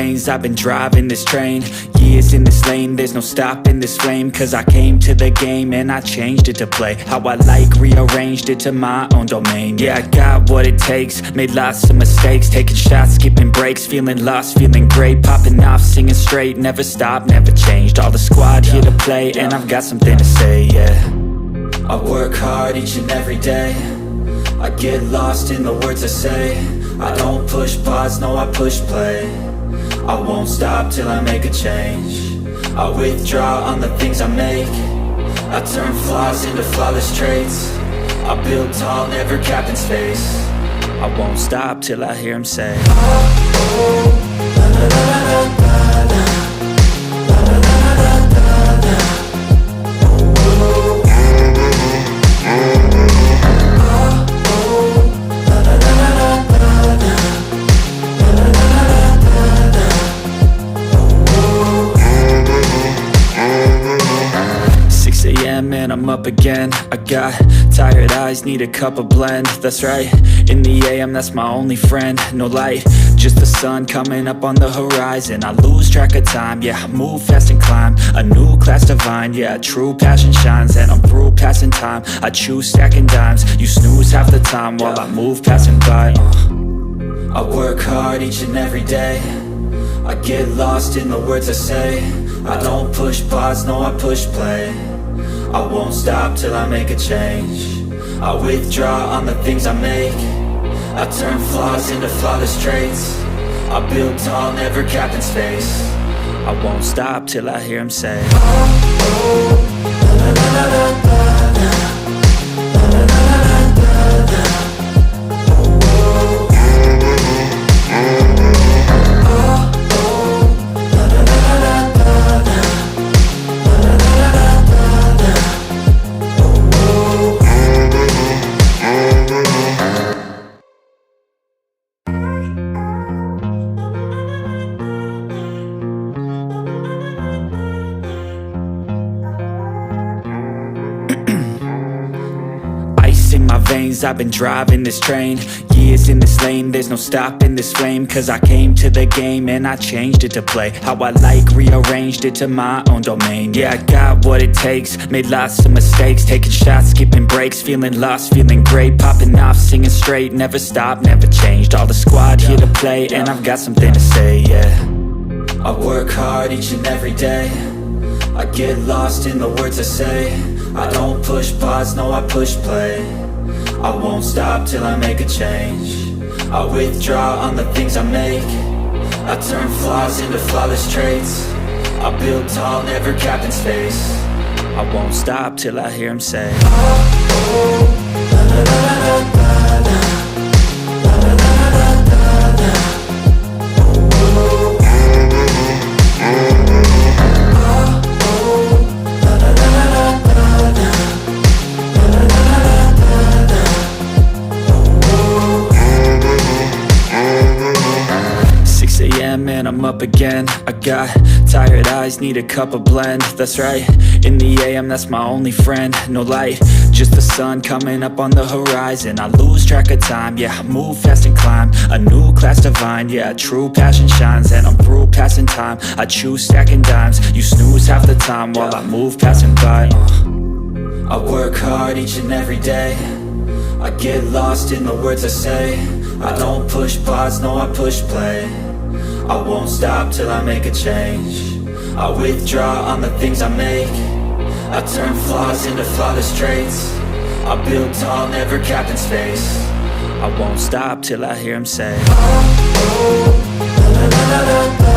veins, I've been driving this train. Years in this lane, there's no stopping this flame. Cause I came to the game and I changed it to play how I like, rearranged it to my own domain. Yeah, I got what it takes, made lots of mistakes, taking shots, skipping breaks, feeling lost, feeling great, popping off, singing straight, never stopped, never changed. All the squad here to play and I've got something to say, yeah. I work hard each and every day, I get lost in the words I say. I don't push pause, no I push play. I won't stop till I make a change. I withdraw on the things I make. I turn flaws into flawless traits. I build tall, never capped in space. I won't stop till I hear him say, oh, oh, la, la, la, la, la, la, la, la, la, la, la, la. And I'm up again. I got tired eyes, need a cup of blend. That's right, in the AM, that's my only friend. No light, just the sun coming up on the horizon. I lose track of time, yeah, I move fast and climb a new class divine, yeah, true passion shines. And I'm through passing time, I choose stacking dimes. You snooze half the time while I move passing by. I work hard each and every day, I get lost in the words I say. I don't push pause, no I push play. I won't stop till I make a change. I withdraw on the things I make. I turn flaws into flawless traits. I build tall, never capped in space. I won't stop till I hear him say, oh, oh, la, la, la, la, la, la, la, la, la, la, la, la. I've been driving this train, years in this lane, there's no stopping this flame. Cause I came to the game and I changed it to play how I like, rearranged it to my own domain. Yeah, I got what it takes, made lots of mistakes, taking shots, skipping breaks, feeling lost, feeling great, popping off, singing straight, never stopped, never changed. All the squad here to play and I've got something to say, yeah. I work hard each and every day, I get lost in the words I say. I don't push pause, no I push play. I won't stop till I make a change. I withdraw on the things I make. I turn flaws into flawless traits. I build tall, never capped in space. I won't stop till I hear him say, oh, oh, la, la, la, la, la, la, la, la, la, la, la, la. And I'm up again. I got tired eyes, need a cup of blend. That's right, in the AM, that's my only friend. No light, just the sun coming up on the horizon. I lose track of time, yeah, I move fast and climb a new class divine, yeah, true passion shines. And I'm through passing time, I choose stacking dimes. You snooze half the time while I move passing by. I work hard each and every day, I get lost in the words I say. I don't push pause, no I push play. I won't stop till I make a change. I withdraw on the things I make. I turn flaws into flawless traits. I build tall, never capped in space. I won't stop till I hear him say, oh, oh, la, la, la, la, la.